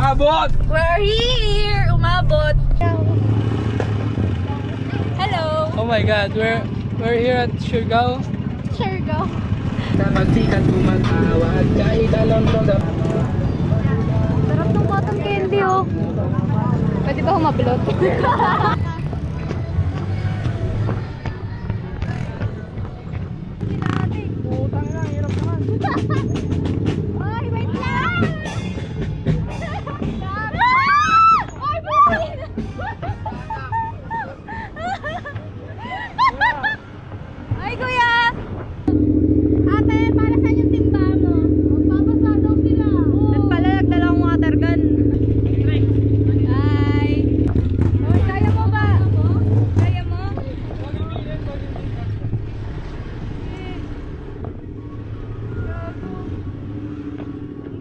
Abot! We're here! Umabot! Hello! Oh my god, we're here at Siargao. Siargao. Magsikat tumatawag kahit alam ko na. Sarap ng cotton candy oh. Pwede ba humablot? Putang na, hirap naman. Ay, wait lang! Ay, wait! Ay, kuya! Ate, para saan yung timba mo? Magpapasa daw sila. At pala, nagdala akong water gun. Ay! Oy, kaya mo ba? Kaya mo?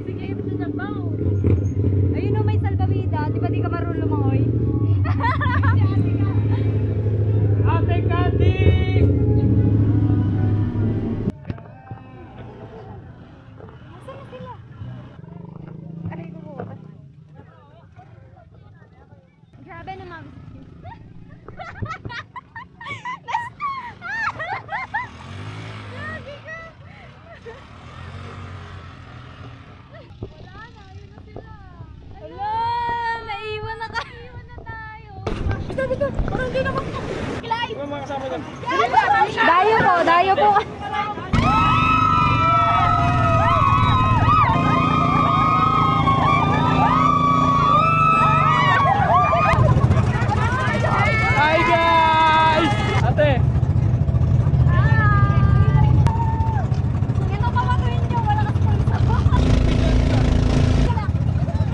Sige, ito na ba? Ayun o, may salbawida. Di ba di ka marunong lumangoy? Ate Kati! Nasaan na sila? Aray ko po. Grabe naman. Grabe ka. Wala na, ayun na sila. Wala, naiwan na tayo. Naiwan na tayo. Bito, parang hindi naman. Ano mga kasama dyan? Dayo po. Hi guys! Ate! Ito pa matuin nyo, wala ka sponsor.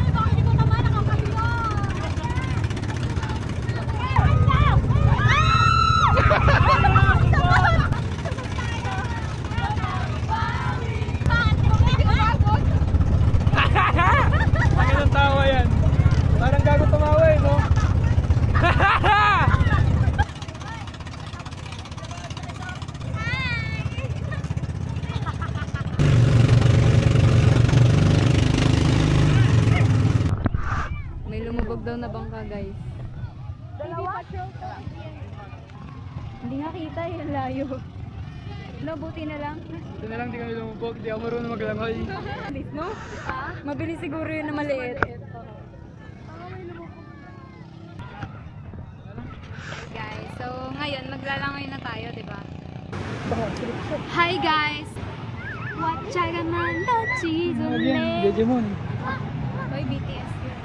Bakit hindi ko naman nakakabila? Bakit ang tawa yan? Parang gago tumawa eh, no? May lumubog daw na bangka, guys. Dalawa? Hindi nakita yung layo. No, buti na lang. Ito na lang, di kami lumubog. Di ako marunong maglangoy. Mabilis, no? Mabilis siguro yun na maliit. Guys, so ngayon maglalangoy na tayo, di ba? Hi guys! What chaga man no chizone? Digimon. Hoy, BTS yun.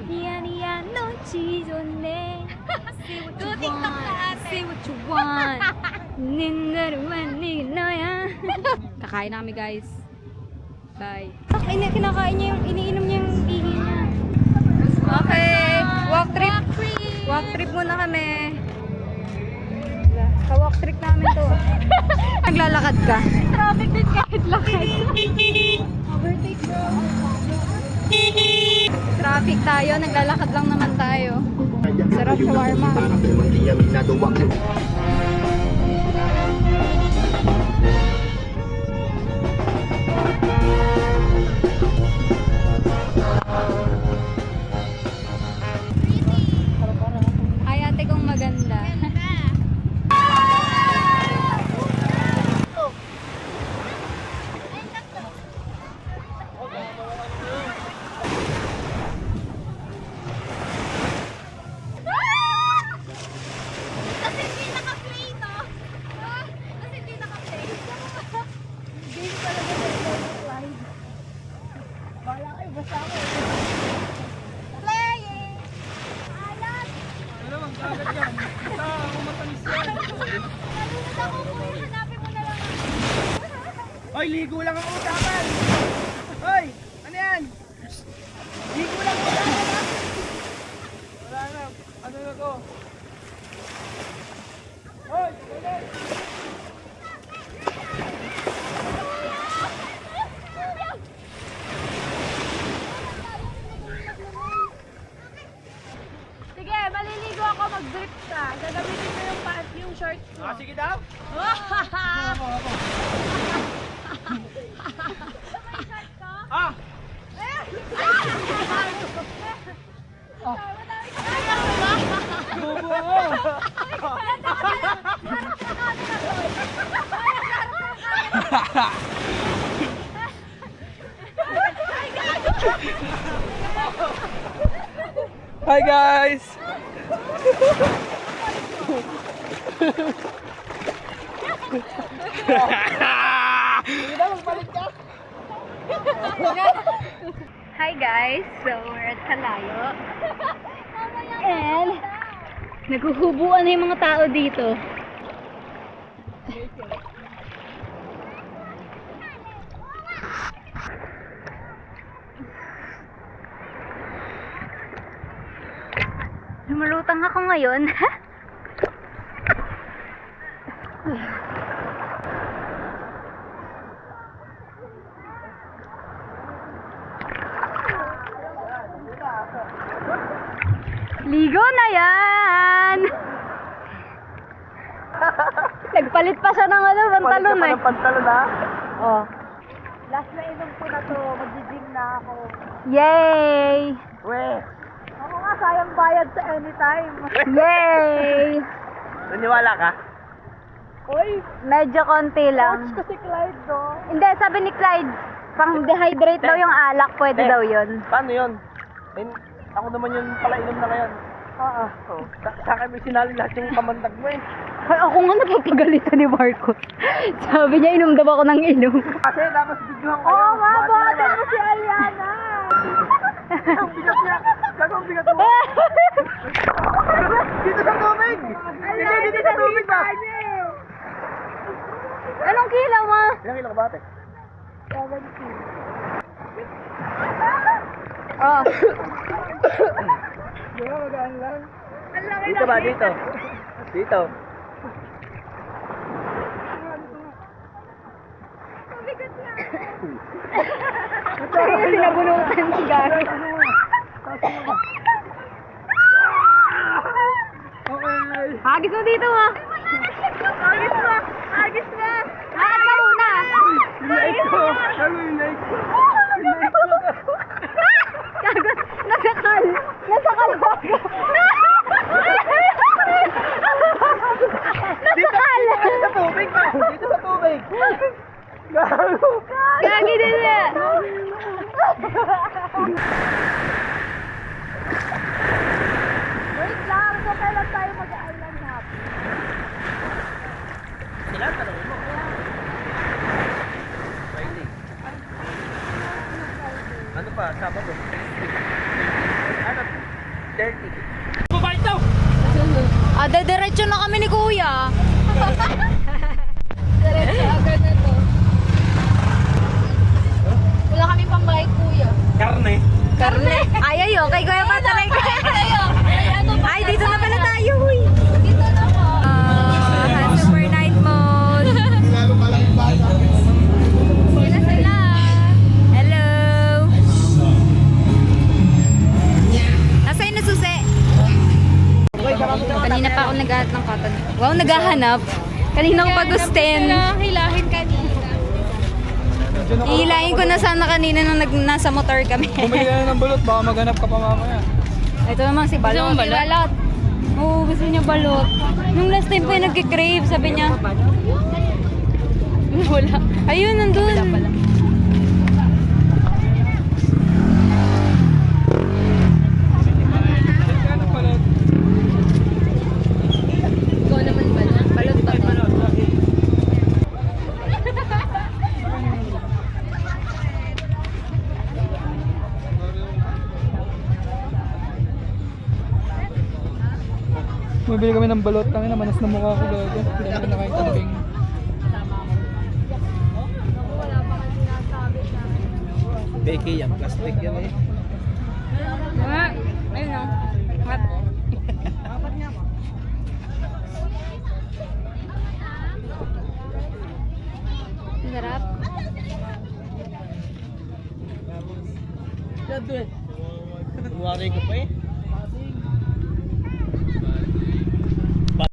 Niya niya no chizone. Say what you want. Say what you want. Ninaruan ninoya. Kakain na kami guys. Bye. Kinakain niya yung, iniinom niya yung ihi niya. Okay, walk trip. Walk trip muna kami. Ka-walk trip namin to. Naglalakad ka? Traffic din kahit lakad. Overtake bro. Traffic tayo, naglalakad lang naman tayo. Sarap shawarma. Ay ate kong maganda. Kasi hindi naka-play to. Kasi hindi naka-play. Hindi talaga naka-slide. Wala kayo, basta ako. Playing! Alat! Ano bang kagat yan? Basta ako matamis yan. Nalunod ako po, hanapin mo na lang. Hoy, ligo lang ang usapan! Hoy! Ano yan? Ligo lang ang usapan ha? Wala na. Ano na to? Hoy! Hoy! Sige, maliligo ako, mag-drift ka. Gagamitin mo yung pants, yung shorts mo. Sige daw? Ako. Hi guys! Hi guys! So, we're at Kalayo. And, naghuhubuan na yung mga tao dito. Lumalutang ako ngayon. Ligo na yan! Nagpalit pa siya ng pantalon eh. Pantalon ha? Oh. Last na inom ko na to, mag-gym na ako. Yay! Weh! Ako nga, sayang bayad sa anytime. Yay! Naniwala ka? Uy, Medyo konti lang. coach ko si Clyde, no? Hindi, sabi ni Clyde, pang dehydrate daw yung alak, pwede daw yun. Paano yun? Ako naman yung pala inom na ngayon. Oo. Oh. Sa akin may sinali lahat yung kamandag mo eh. Ay, ako nga napapagalitan ni Marcos. Sabi niya, inom daw ako ng inom. Kasi dapat videohan kayo. Oo nga, Bata buhatin naman. mo si Aliana. Ang bigat niya. Gagawang bigat mo. Dito sa tubig! Dito sa tubig ba? Anong kilo mo? Ilang kilo ka ba ate? Oh. Di ba magaan lang? Dito ba? Dito. Dito. Kaya sinabunutan si Gary. Okay. Hagis mo dito ha. Agis mo! Agis mo! Lakad ka muna. Like ko. Ano yung like ko? Kagot, nasakal. Nasakal ako. Nasakal. Dito sa tubig ba? Dito sa tubig. Gago. Gagi din na. Wait lang, so kailan tayo mag-island happy? Sila, tanongin mo. Friday. Ano pa? Sabado. Ano? 30. Bubay ito! Diretso na kami ni Kuya. Diretso agad na to. Wala kaming pambayad, kuya. Karne. Karne. Ay, ayo. Kay Kuya pa talaga. Ay, dito na pala tayo. Huy. Dito na po. Super night mode. Sila sila. Hello. Nasa na susi? Kanina pa ako naghahanap ng cotton. Wow, naghahanap. Kanina ko pagustin. Hilahin kanina. Ihilahin ko na sana kanina nung nasa motor kami. Bumili ka na ng balot, baka maghanap ka pa mamaya. Ito naman si Balot. Gusto mo balot? Oo, gusto niya balot. Nung last time pa yung nagkikrave, sabi niya. Wala. Ayun, nandun. Wala pala. Ikaw naman balot. Balot pa to. Bumili kami ng balot, tangin na manas na mukha ko gago. Hindi na nakain kambing. Becky yan, plastic yan eh. Ayun o. Sarap. Yan doon. Kunwari ko pa eh.